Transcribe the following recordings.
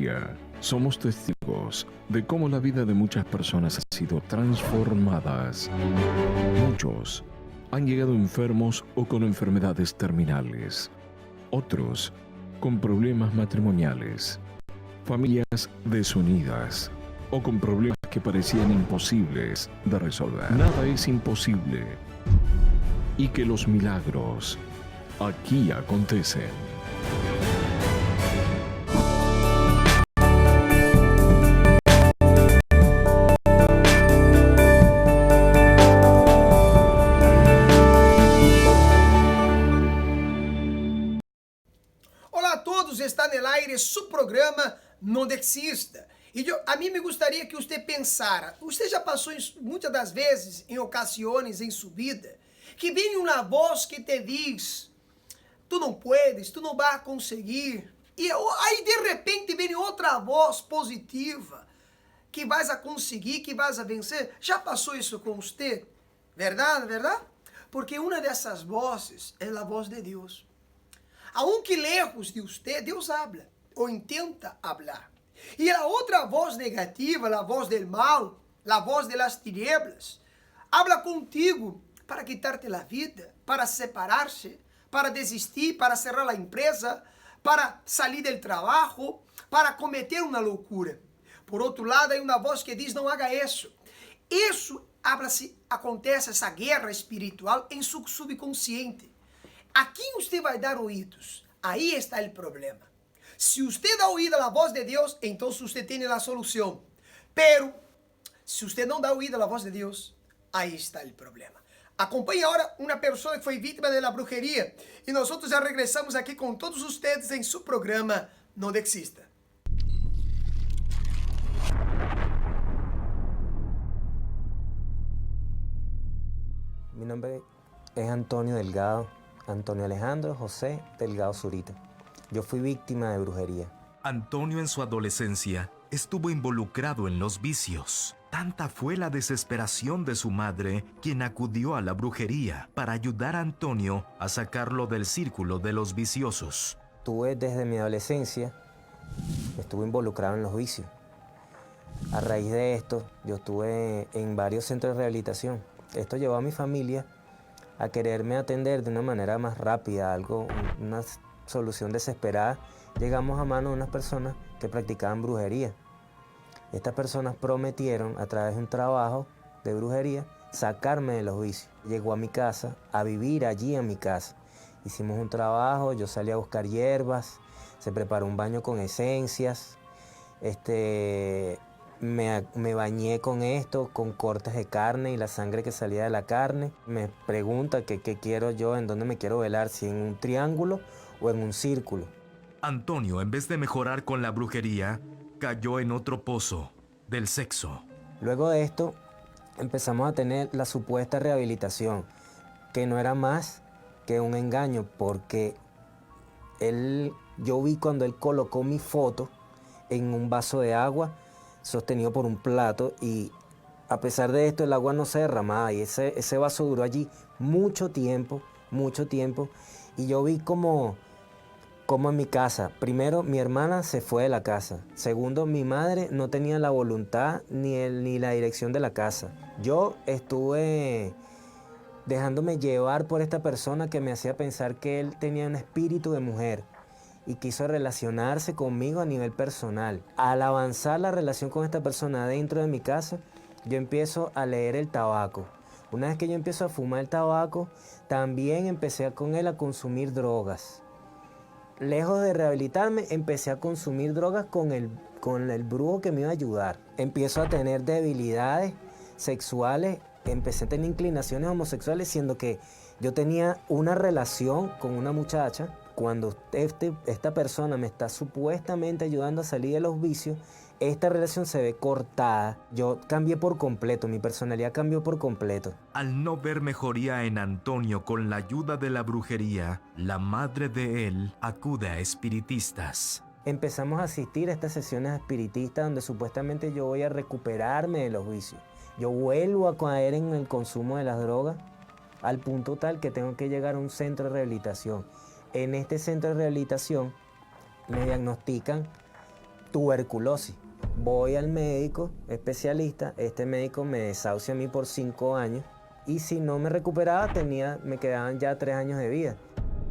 día somos testigos de cómo la vida de muchas personas ha sido transformadas. Muchos han llegado enfermos o con enfermedades terminales. Otros con problemas matrimoniales. Familias desunidas o con problemas que parecían imposibles de resolver. Nada es imposible y que los milagros aquí acontecen. Olá a todos, está no aire su programa Não Desista. E a mim me gostaria que você pensara, você já passou muitas das vezes, em ocasiões em sua vida, que vem uma voz que te diz, tu não puedes, tu não vas conseguir, e aí de repente vem outra voz positiva, que vais a conseguir, que vais a vencer. Já passou isso com você? Verdade, verdade? Porque uma dessas vozes é a voz de Deus. Aunque lejos de usted, Deus habla, ou intenta hablar. E a outra voz negativa, a voz del mal, a voz de las tinieblas, habla contigo para quitarte a vida, para separar-se, para desistir, para cerrar a empresa, para sair del trabalho, para cometer uma loucura. Por outro lado, há uma voz que diz, não haga isso. Isso acontece, essa guerra espiritual em seu subconsciente. A quem você vai dar ouvidos? Aí está o problema. Se você dá ouvido à voz de Deus, então você tem a solução. Pero, se você não dá ouvido à voz de Deus, aí está o problema. Acompanhe agora uma pessoa que foi vítima da brujeria. E nós já regressamos aqui com todos vocês em seu programa Não Desista. Mi nombre es Antonio Delgado. Antonio Alejandro José Delgado Zurita. Yo fui víctima de brujería. Antonio en su adolescencia estuvo involucrado en los vicios. Tanta fue la desesperación de su madre, quien acudió a la brujería para ayudar a Antonio a sacarlo del círculo de los viciosos. Tuve desde mi adolescencia, estuve involucrado en los vicios. A raíz de esto, yo estuve en varios centros de rehabilitación. Esto llevó a mi familia a quererme atender de una manera más rápida, una solución desesperada. Llegamos a manos de unas personas que practicaban brujería. Estas personas prometieron, a través de un trabajo de brujería, sacarme de los vicios. Llegó a mi casa, a vivir allí en mi casa. Hicimos un trabajo, yo salí a buscar hierbas, se preparó un baño con esencias, me bañé con esto, con cortes de carne y la sangre que salía de la carne. Me pregunta qué quiero yo, en dónde me quiero velar, si en un triángulo o en un círculo. Antonio, en vez de mejorar con la brujería, cayó en otro pozo del sexo. Luego de esto, empezamos a tener la supuesta rehabilitación, que no era más que un engaño, porque yo vi cuando él colocó mi foto en un vaso de agua, sostenido por un plato, y a pesar de esto el agua no se derramaba y ese vaso duró allí mucho tiempo, y yo vi como en mi casa, primero mi hermana se fue de la casa, segundo mi madre no tenía la voluntad ni la dirección de la casa. Yo estuve dejándome llevar por esta persona que me hacía pensar que él tenía un espíritu de mujer y quiso relacionarse conmigo a nivel personal. Al avanzar la relación con esta persona dentro de mi casa, yo empiezo a leer el tabaco. Una vez que yo empiezo a fumar el tabaco, también empecé con él a consumir drogas. Lejos de rehabilitarme, empecé a consumir drogas con el brujo que me iba a ayudar. Empiezo a tener debilidades sexuales, empecé a tener inclinaciones homosexuales, siendo que yo tenía una relación con una muchacha. Cuando esta persona me está supuestamente ayudando a salir de los vicios, esta relación se ve cortada. Yo cambié por completo, mi personalidad cambió por completo. Al no ver mejoría en Antonio con la ayuda de la brujería, la madre de él acude a espiritistas. Empezamos a asistir a estas sesiones espiritistas donde supuestamente yo voy a recuperarme de los vicios. Yo vuelvo a caer en el consumo de las drogas al punto tal que tengo que llegar a un centro de rehabilitación. En este centro de rehabilitación me diagnostican tuberculosis. Voy al médico especialista, este médico me desahucia a mí por 5 años y si no me recuperaba me quedaban ya 3 años de vida.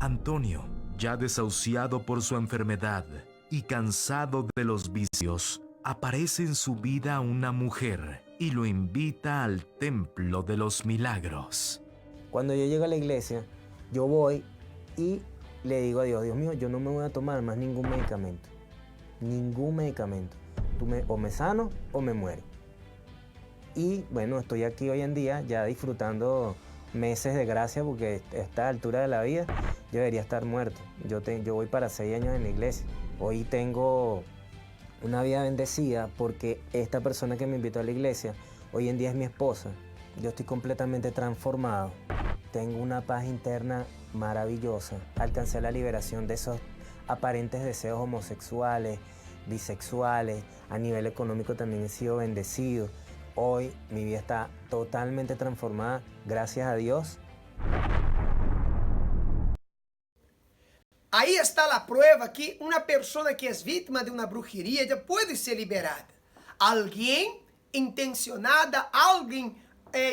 Antonio, ya desahuciado por su enfermedad y cansado de los vicios, aparece en su vida una mujer y lo invita al Templo de los Milagros. Cuando yo llego a la iglesia, yo voy y le digo a Dios, Dios mío, yo no me voy a tomar más ningún medicamento. Ningún medicamento. O me sano o me muero. Y bueno, estoy aquí hoy en día ya disfrutando meses de gracia porque a esta altura de la vida yo debería estar muerto. Yo voy para 6 años en la iglesia. Hoy tengo una vida bendecida porque esta persona que me invitó a la iglesia hoy en día es mi esposa. Yo estoy completamente transformado. Tengo una paz interna maravillosa. Alcancé la liberación de esos aparentes deseos homosexuales, bisexuales. A nivel económico también he sido bendecido. Hoy mi vida está totalmente transformada, gracias a Dios. Ahí está la prueba que una persona que es víctima de una brujería ya puede ser liberada. Alguien intencionada, alguien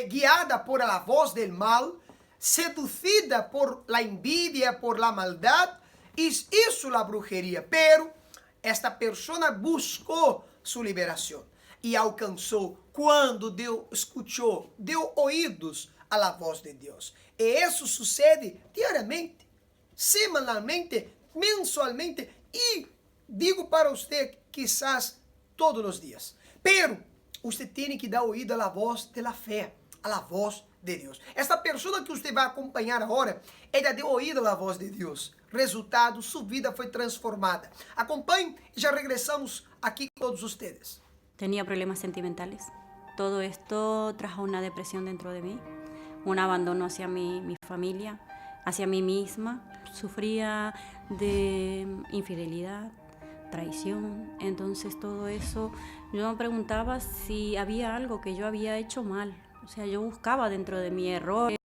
guiada por la voz del mal, seducida por la envidia, por la maldad, hizo la brujería, pero esta persona buscó su liberación y alcanzó cuando escuchó, dio oídos a la voz de Dios. Y eso sucede diariamente, semanalmente, mensualmente y digo para usted quizás todos los días. Pero usted tiene que dar oído a la voz de la fe, a la voz de Dios. Esta persona que usted va a acompañar ahora, ella dio oído a la voz de Dios. Resultado, su vida fue transformada. Acompañen y ya regresamos aquí con todos ustedes. Tenía problemas sentimentales. Todo esto trajo una depresión dentro de mí, un abandono hacia mi familia, hacia mí misma. Sufría de infidelidad, traición. Entonces todo eso, yo me preguntaba si había algo que yo había hecho mal. O sea, yo buscaba dentro de mis errores,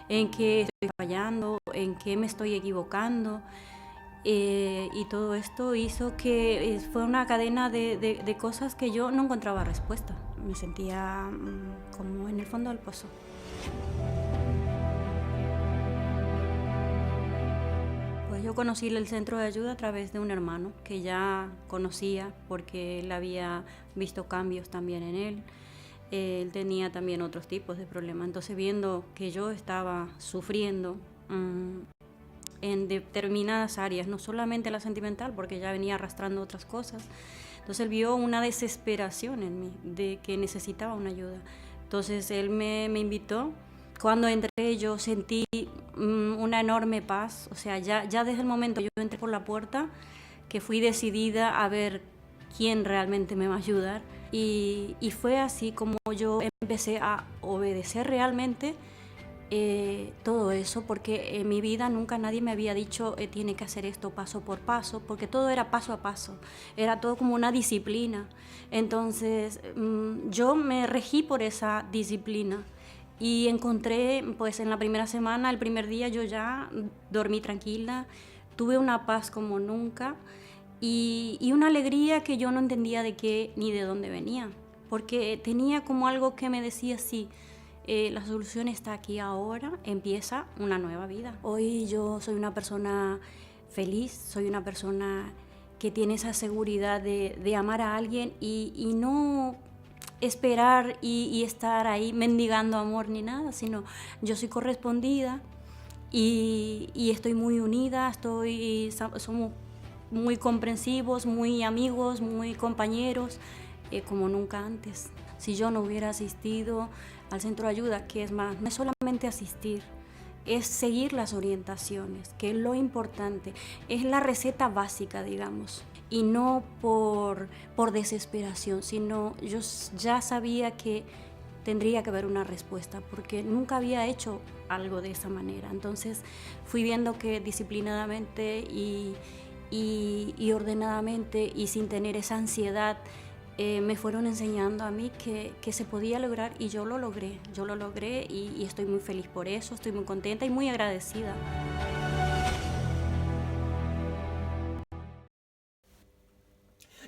en qué estoy fallando, en qué me estoy equivocando. Y todo esto hizo que fue una cadena de cosas que yo no encontraba respuesta. Me sentía como en el fondo del pozo. Pues yo conocí el centro de ayuda a través de un hermano que ya conocía porque él había visto cambios también en él. Él tenía también otros tipos de problemas. Entonces, viendo que yo estaba sufriendo en determinadas áreas, no solamente la sentimental, porque ya venía arrastrando otras cosas, entonces él vio una desesperación en mí, de que necesitaba una ayuda. Entonces él me invitó. Cuando entré yo sentí una enorme paz. O sea, ya desde el momento que yo entré por la puerta, que fui decidida a ver quién realmente me va a ayudar. Y fue así como yo empecé a obedecer realmente todo eso, porque en mi vida nunca nadie me había dicho tiene que hacer esto paso por paso, porque todo era paso a paso, era todo como una disciplina. Entonces yo me regí por esa disciplina y encontré, pues en la primera semana, el primer día yo ya dormí tranquila, tuve una paz como nunca. Y una alegría que yo no entendía de qué ni de dónde venía, porque tenía como algo que me decía sí, la solución está aquí ahora, empieza una nueva vida. Hoy yo soy una persona feliz, soy una persona que tiene esa seguridad de amar a alguien y no esperar y estar ahí mendigando amor ni nada, sino yo soy correspondida y estoy muy unida, somos muy comprensivos, muy amigos, muy compañeros, como nunca antes. Si yo no hubiera asistido al centro de ayuda, que es más, no es solamente asistir, es seguir las orientaciones, que es lo importante, es la receta básica, digamos, y no por desesperación, sino yo ya sabía que tendría que haber una respuesta, porque nunca había hecho algo de esa manera. Entonces fui viendo que disciplinadamente y ordenadamente y sin tener esa ansiedad me fueron enseñando a mí que se podía lograr, y yo lo logré y estoy muy feliz por eso, estoy muy contenta y muy agradecida.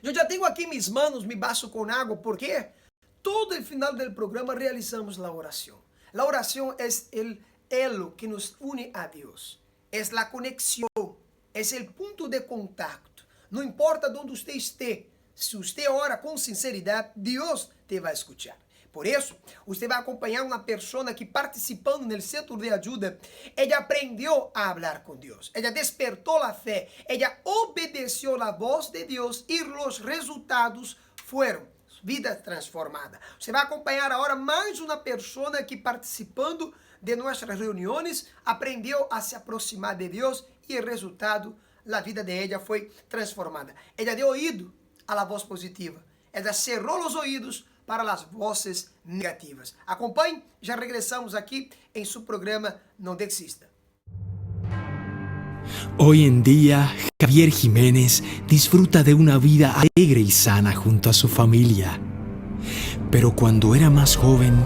Yo ya tengo mis manos mi vaso con agua. ¿Por qué? Todo el final del programa realizamos la oración. La oración es el elo que nos une a Dios. Es la conexión, es el punto de contacto. No importa donde usted esté, si usted ora con sinceridad, Dios te va a escuchar. Por isso, você vai acompanhar uma pessoa que participando no centro de ajuda, ela aprendeu a falar com Deus, ela despertou a fé, ela obedeceu a voz de Deus e os resultados foram vida transformada. Você vai acompanhar agora mais uma pessoa que participando de nossas reuniões, aprendeu a se aproximar de Deus e o resultado, a vida de ela foi transformada. Ela deu ouído à voz positiva, ela cerrou os ouvidos para as vozes negativas. Acompanhe, já regressamos aqui em seu programa Não Desista. Hoy en día, Javier Jiménez disfruta de una vida alegre y sana junto a su familia. Pero cuando era más joven,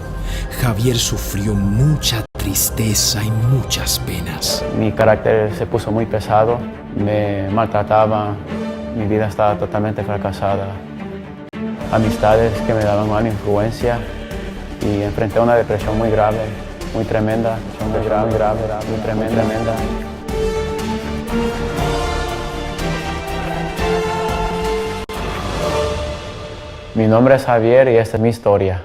Javier sufrió mucha tristeza y muchas penas. Mi carácter se puso muy pesado, me maltrataba, mi vida estaba totalmente fracasada. Amistades que me daban mala influencia y enfrenté una depresión muy grave, muy tremenda, muy tremenda. Mi nombre es Javier y esta es mi historia.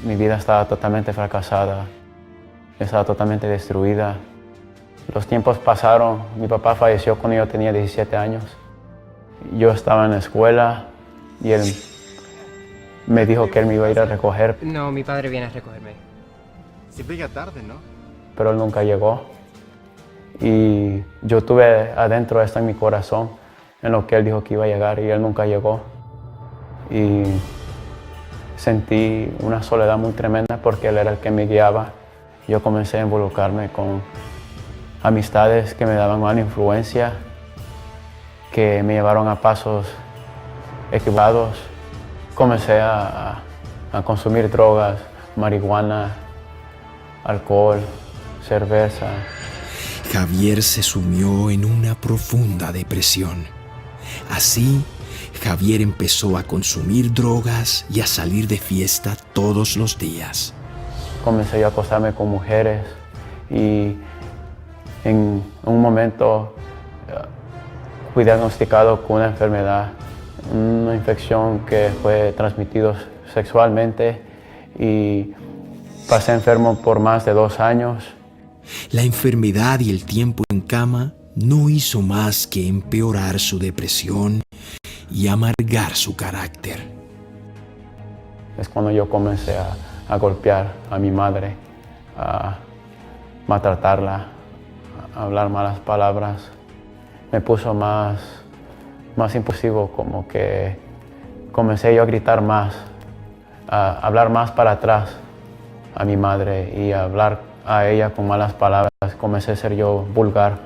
Mi vida estaba totalmente fracasada, estaba totalmente destruida. Los tiempos pasaron, mi papá falleció cuando yo tenía 17 años. Yo estaba en la escuela y él me dijo que él me iba a ir a recoger. No, mi padre viene a recogerme. Siempre llega tarde, ¿no? Pero él nunca llegó. Y yo tuve adentro esto en mi corazón, en lo que él dijo que iba a llegar y él nunca llegó. Y sentí una soledad muy tremenda porque él era el que me guiaba. Yo comencé a involucrarme con amistades que me daban mala influencia, que me llevaron a pasos equivocados. Comencé a consumir drogas, marihuana, alcohol, cerveza. Javier se sumió en una profunda depresión. Así, Javier empezó a consumir drogas y a salir de fiesta todos los días. Comencé a acostarme con mujeres y en un momento fui diagnosticado con una enfermedad, una infección que fue transmitida sexualmente y pasé enfermo por más de 2 años. La enfermedad y el tiempo en cama no hizo más que empeorar su depresión y amargar su carácter. Es cuando yo comencé a golpear a mi madre, a maltratarla, a hablar malas palabras. Me puso más impulsivo, como que comencé yo a gritar más, a hablar más para atrás a mi madre y a hablar a ella con malas palabras. Comencé a ser yo vulgar.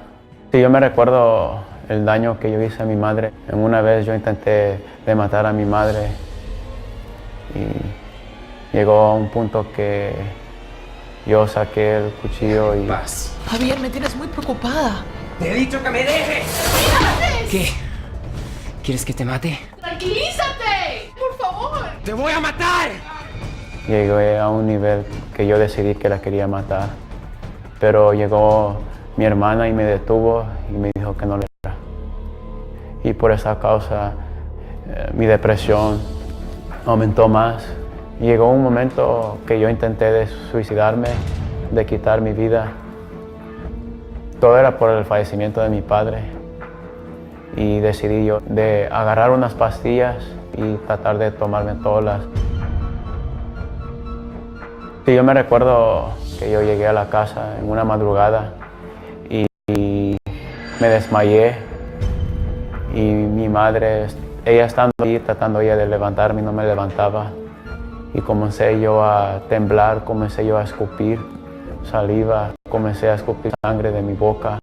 Sí, yo me recuerdo el daño que yo hice a mi madre. En una vez yo intenté de matar a mi madre y llegó a un punto que yo saqué el cuchillo y... Javier, me tienes muy preocupada. ¡Te he dicho que me dejes! ¡Mírate! ¿Qué? ¿Quieres que te mate? ¡Tranquilízate! ¡Por favor! ¡Te voy a matar! Llegué a un nivel que yo decidí que la quería matar, pero llegó mi hermana y me detuvo y me dijo que no le era. Y por esa causa mi depresión aumentó más. Llegó un momento que yo intenté de suicidarme, de quitar mi vida. Todo era por el fallecimiento de mi padre y decidí yo de agarrar unas pastillas y tratar de tomarme todas. Sí, yo me recuerdo que yo llegué a la casa en una madrugada y me desmayé y mi madre, ella estando ahí tratando ella de levantarme, no me levantaba y comencé yo a temblar, comencé yo a escupir saliva, comencé a escupir sangre de mi boca.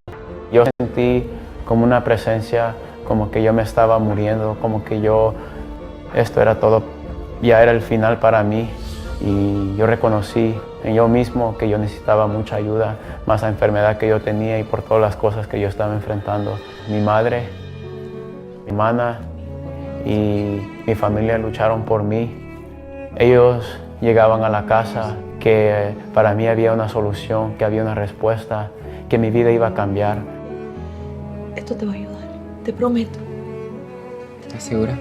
Yo sentí como una presencia, como que yo me estaba muriendo, como que esto era todo, ya era el final para mí. Y yo reconocí en yo mismo que yo necesitaba mucha ayuda, más la enfermedad que yo tenía y por todas las cosas que yo estaba enfrentando. Mi madre, mi hermana y mi familia lucharon por mí. Ellos llegaban a la casa que para mí había una solución, que había una respuesta, que mi vida iba a cambiar. Esto te va a ayudar, te prometo. ¿Estás segura?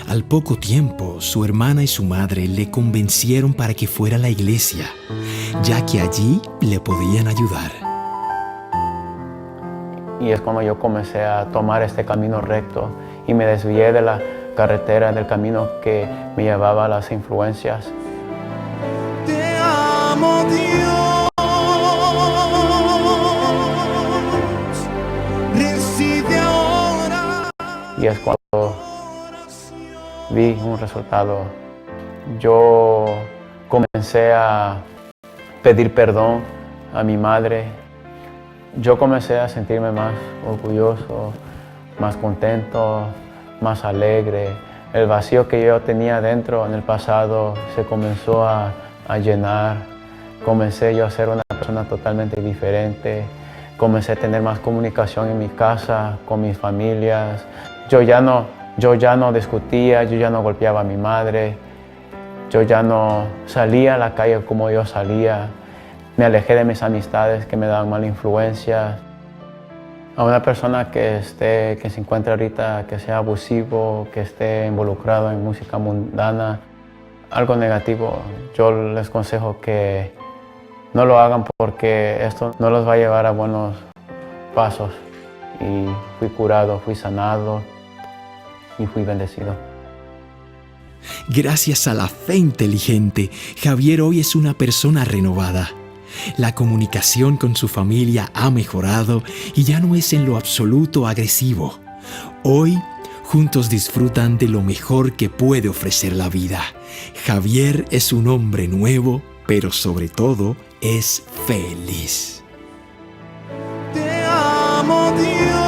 Al poco tiempo, su hermana y su madre le convencieron para que fuera a la iglesia, ya que allí le podían ayudar. Y es cuando yo comencé a tomar este camino recto y me desvié de la carretera, del camino que me llevaba a las influencias. Te amo, Dios. Recibe ahora. Y es cuando vi un resultado. Yo comencé a pedir perdón a mi madre. Yo comencé a sentirme más orgulloso, más contento, más alegre. El vacío que yo tenía dentro en el pasado se comenzó a llenar. Comencé yo a ser una persona totalmente diferente. Comencé a tener más comunicación en mi casa, con mis familias. Yo ya no discutía, yo ya no golpeaba a mi madre. Yo ya no salía a la calle como yo salía. Me alejé de mis amistades que me daban mala influencia. A una persona que se encuentre ahorita, que sea abusivo, que esté involucrado en música mundana, algo negativo, yo les aconsejo que no lo hagan porque esto no los va a llevar a buenos pasos. Y fui curado, fui sanado y fui bendecido. Gracias a la fe inteligente, Javier hoy es una persona renovada. La comunicación con su familia ha mejorado y ya no es en lo absoluto agresivo. Hoy, juntos disfrutan de lo mejor que puede ofrecer la vida. Javier es un hombre nuevo, pero sobre todo es feliz. Te amo, Dios.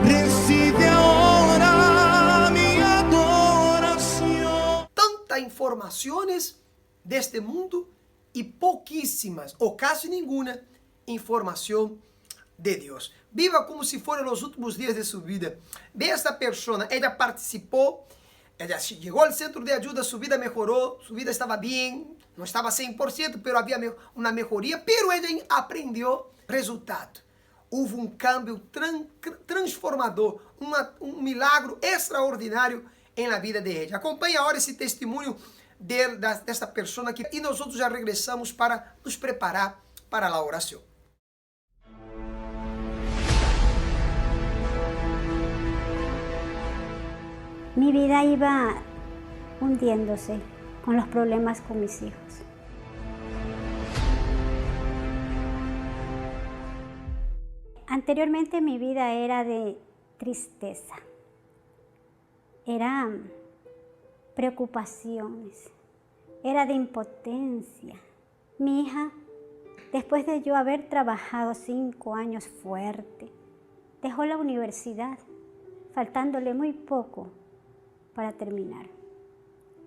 Recibe ahora mi adoración. Informaciones de este mundo y poquísimas o casi ninguna información de Dios. Viva como si fueran los últimos días de su vida. Ve a esta persona, ella participó, ella llegó al centro de ayuda, su vida mejoró, su vida estaba bien, no estaba 100%, pero había una mejoría, pero ella aprendió resultado. Hubo un cambio transformador, un milagro extraordinário em la vida de ella. Acompanhe agora esse testemunho desta pessoa aqui e nós outros já regressamos para nos preparar para a oração. Mi vida iba hundiéndose con los problemas con mis hijos. Anteriormente mi vida era de tristeza. Eran preocupaciones, era de impotencia. Mi hija, después de yo haber trabajado 5 años fuerte, dejó la universidad, faltándole muy poco para terminar.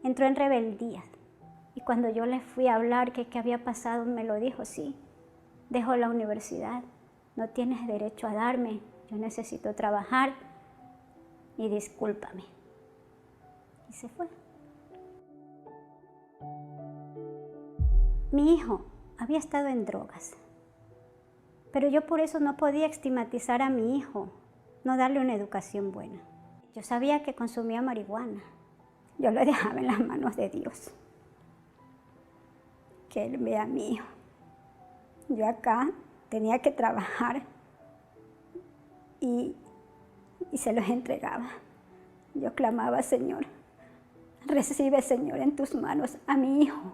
Entró en rebeldía y cuando yo le fui a hablar que qué había pasado, me lo dijo, sí, dejó la universidad, no tienes derecho a darme, yo necesito trabajar y discúlpame. Y se fue. Mi hijo había estado en drogas, pero yo por eso no podía estigmatizar a mi hijo, no darle una educación buena. Yo sabía que consumía marihuana, yo lo dejaba en las manos de Dios, que Él vea a mi hijo. Yo acá tenía que trabajar y se los entregaba. Yo clamaba, Señor, recibe, Señor, en tus manos a mi hijo,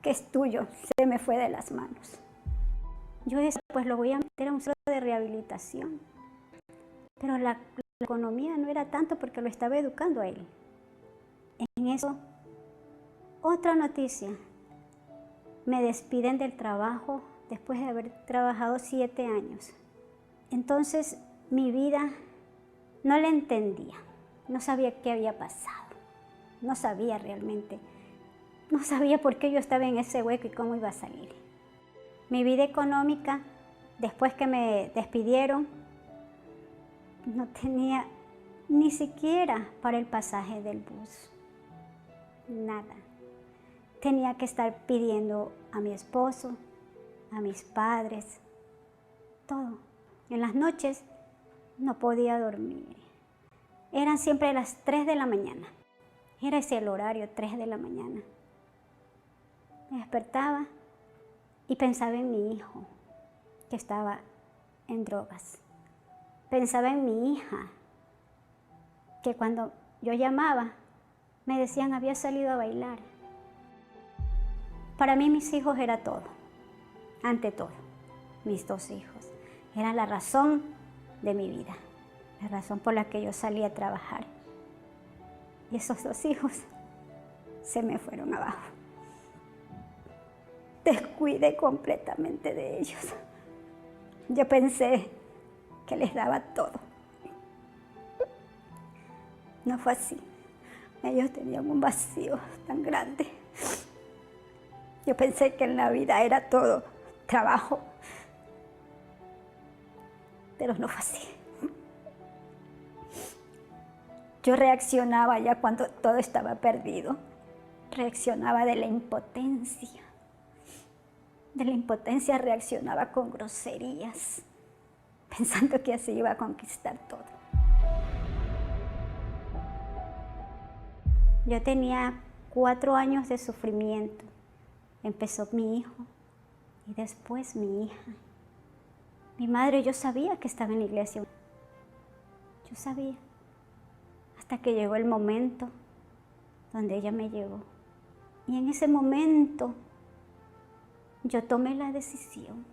que es tuyo, se me fue de las manos. Yo decía, pues lo voy a meter a un centro de rehabilitación. Pero la economía no era tanto porque lo estaba educando a él. En eso, otra noticia. Me despiden del trabajo después de haber trabajado 7 años. Entonces, mi vida no la entendía, no sabía qué había pasado, no sabía realmente, no sabía por qué yo estaba en ese hueco y cómo iba a salir. Mi vida económica, después que me despidieron, no tenía ni siquiera para el pasaje del bus, nada. Tenía que estar pidiendo a mi esposo, a mis padres, todo. En las noches no podía dormir. Eran siempre las 3 de la mañana. Era ese el horario, 3 de la mañana. Me despertaba y pensaba en mi hijo, que estaba en drogas. Pensaba en mi hija, que cuando yo llamaba, me decían había salido a bailar. Para mí mis hijos era todo, ante todo, mis 2 hijos. Era la razón de mi vida, la razón por la que yo salí a trabajar. Y esos 2 hijos se me fueron abajo. Descuidé completamente de ellos. Yo pensé que les daba todo. No fue así. Ellos tenían un vacío tan grande. Yo pensé que en la vida era todo trabajo, pero no fue así. Yo reaccionaba ya cuando todo estaba perdido. Reaccionaba de la impotencia. De la impotencia reaccionaba con groserías, pensando que así iba a conquistar todo. Yo tenía 4 años de sufrimiento. Empezó mi hijo y después mi hija. Mi madre, yo sabía que estaba en la iglesia. Yo sabía. Hasta que llegó el momento donde ella me llevó. Y en ese momento yo tomé la decisión.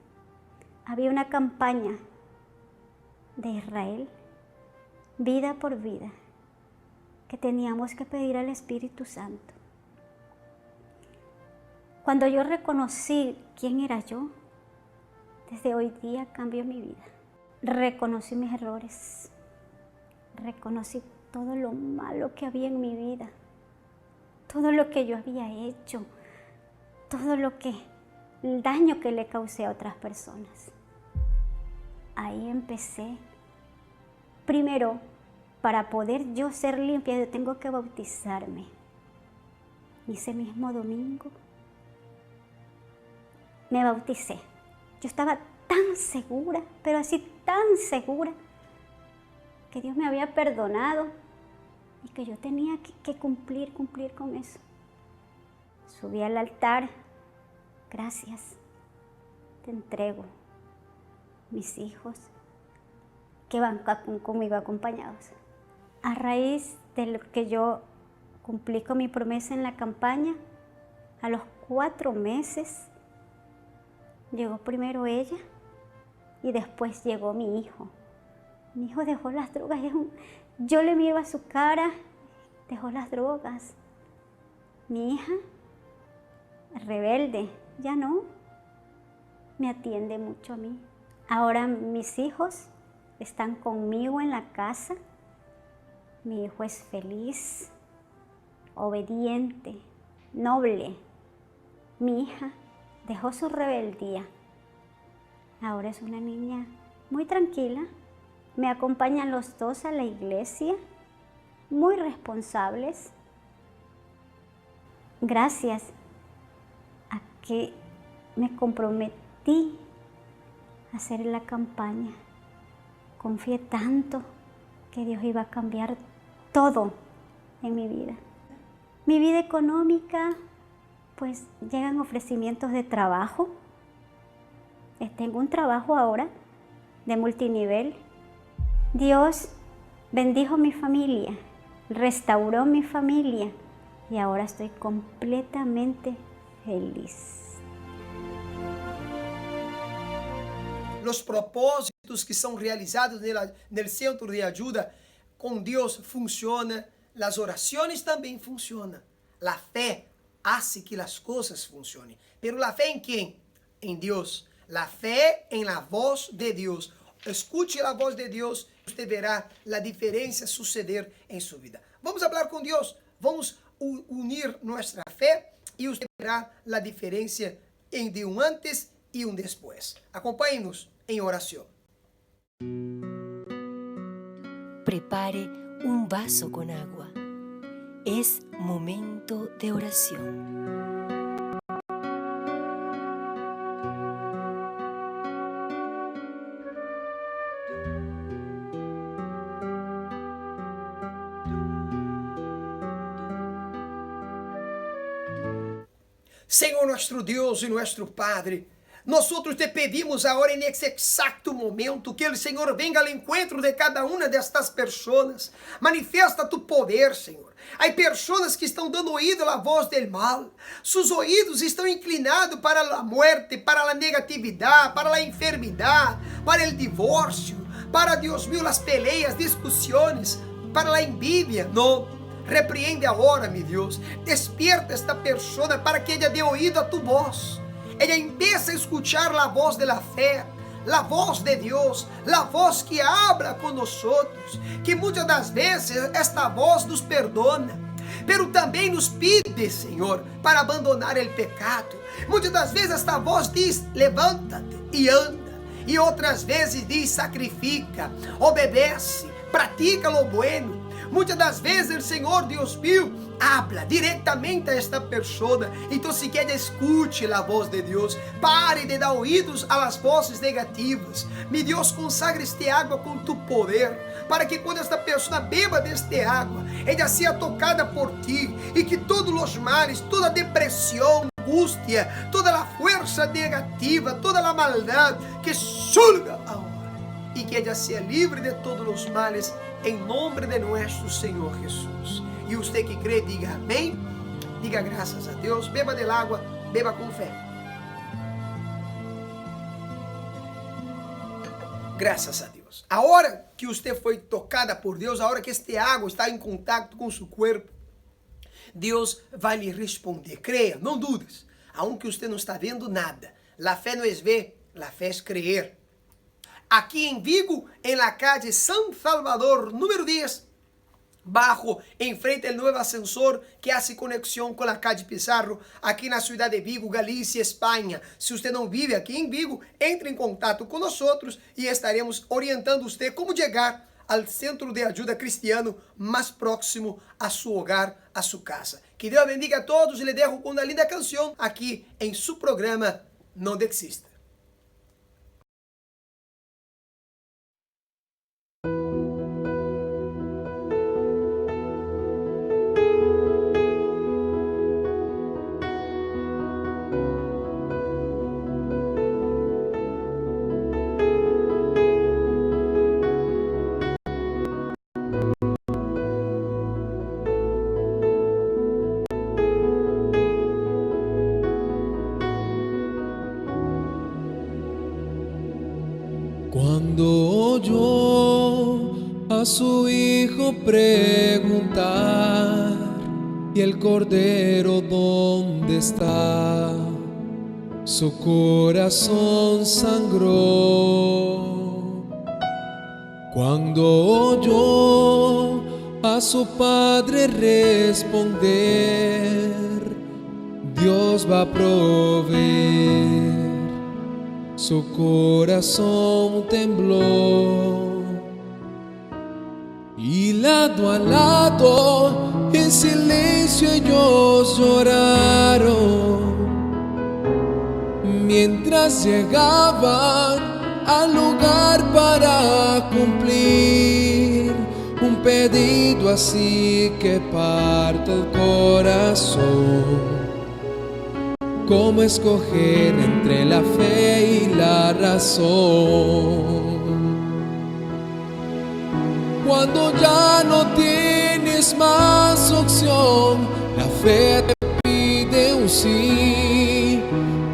Había una campaña de Israel, vida por vida, que teníamos que pedir al Espíritu Santo. Cuando yo reconocí quién era yo, desde hoy día cambió mi vida. Reconocí mis errores, reconocí todo lo malo que había en mi vida, todo lo que yo había hecho, todo el daño que le causé a otras personas. Ahí empecé. Primero, para poder yo ser limpia, yo tengo que bautizarme. Y ese mismo domingo me bauticé. Yo estaba tan segura, pero así tan segura, que Dios me había perdonado y que yo tenía que cumplir con eso. Subí al altar. Gracias, te entrego mis hijos que van conmigo acompañados. A raíz de lo que yo cumplí con mi promesa en la campaña, a los 4 meses llegó primero ella y después llegó mi hijo. Mi hijo dejó las drogas. Yo le miro a su cara, dejó las drogas. Mi hija, rebelde, ya no, me atiende mucho a mí. Ahora mis hijos están conmigo en la casa. Mi hijo es feliz, obediente, noble. Mi hija dejó su rebeldía. Ahora es una niña muy tranquila. Me acompañan los 2 a la iglesia, muy responsables. Gracias a que me comprometí a hacer la campaña. Confié tanto que Dios iba a cambiar todo en mi vida. Mi vida económica, pues llegan ofrecimientos de trabajo. Tengo un trabajo ahora de multinivel. Dios bendijo mi familia, restauró mi familia y ahora estoy completamente feliz. Los propósitos que são realizados no centro de ajuda com Deus funciona, as orações também funcionam. A fé hace que as coisas funcionem. Pero a fé em quem? Em Deus. A fé em la voz de Deus. escute a voz de Deus, você verá a diferença suceder em sua vida. Vamos falar com Deus, vamos unir nossa fé e você verá a diferença entre um antes e um depois. Acompanhe-nos em oração. Prepare un vaso con agua. Es momento de oración. Senhor nosso Deus e nosso Padre, nós te pedimos agora nesse exato momento que o Senhor venga ao encontro de cada uma destas pessoas. Manifesta tu poder, Senhor. Há pessoas que estão dando ouído à voz do mal. Seus ouvidos estão inclinados para a morte, para a negatividade, para a enfermidade, para o divórcio, para, Deus mío, as peleas, discussões, para a envidia. Não. Repreende agora, meu Deus. Despierta esta pessoa para que ela dê ouído a tu voz. Ela empieza a escuchar a voz de la fé, a voz de Deus, a voz que habla com nós, que muitas das vezes esta voz nos perdona, pero também nos pide, Senhor, para abandonar o pecado. Muitas das vezes esta voz diz, levanta-te e anda, e outras vezes diz, sacrifica, obedece, pratica lo bueno. Muitas das vezes o Senhor, Deus mío, habla diretamente a esta pessoa. Então, se quer, escute a voz de Deus. Pare de dar ouvidos a las vozes negativas. Meu Deus, consagra este água com tu poder, para que quando esta pessoa beba deste água, ela seja tocada por ti, e que todos os males, toda a depressão, angústia, toda a força negativa, toda a maldade, que surga agora, e que ela seja livre de todos os males, em nome de nosso Senhor Jesus. E você que crê, diga amém, diga graças a Deus, beba del água, beba com fé. Graças a Deus. A hora que você foi tocada por Deus, a hora que este água está em contato com seu corpo, Deus vai lhe responder. Creia, não dudes, aunque você não está vendo nada. La fé não é ver, la fé é creer. Aqui em Vigo, em la calle San Salvador, número 10, bajo, em frente ao novo ascensor que hace conexão com a calle Pizarro, aqui na cidade de Vigo, Galícia, Espanha. Se você não vive aqui em Vigo, entre em contato com nós e estaremos orientando você como chegar ao centro de ajuda cristiano mais próximo a seu hogar, a sua casa. Que Deus bendiga a todos e lhe dejo com uma linda canção aqui em seu programa Não Desista. Cuando oyó a su hijo preguntar, ¿y el cordero dónde está? Su corazón sangró. Cuando oyó a su padre responder, Dios va a proveer, su corazón tembló. Y lado a lado, en silencio ellos lloraron, mientras llegaban al lugar para cumplir un pedido así que parte el corazón. ¿Cómo escoger entre la fe y la razón? Cuando ya no tienes más opción, la fe te pide un sí.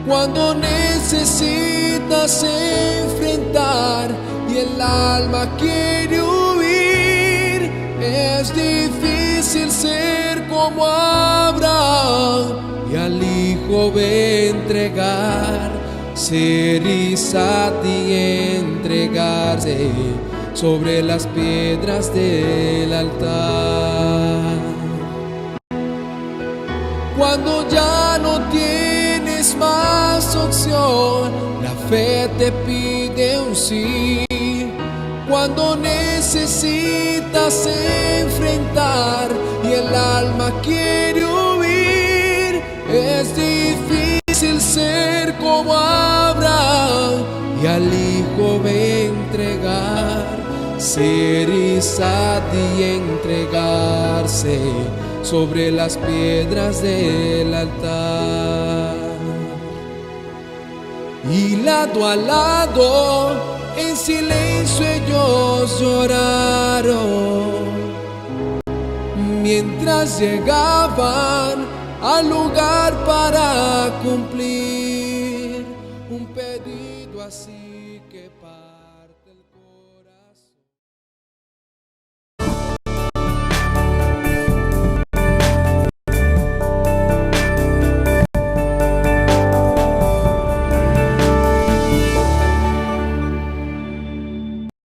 Cuando necesitas enfrentar y el alma quiere huir, es difícil ser como Abraham y al hijo ve entregar. ser izado y entregarse sobre las piedras del altar. Cuando ya no tienes más opción, la fe te pide un sí. Cuando necesitas enfrentar y el alma quiere huir, es difícil ser como Abraham y al Hijo ve entregar, ser izado y entregarse sobre las piedras del altar. Y lado a lado, en silencio ellos lloraron, mientras llegaban al lugar para cumplir un pedido así que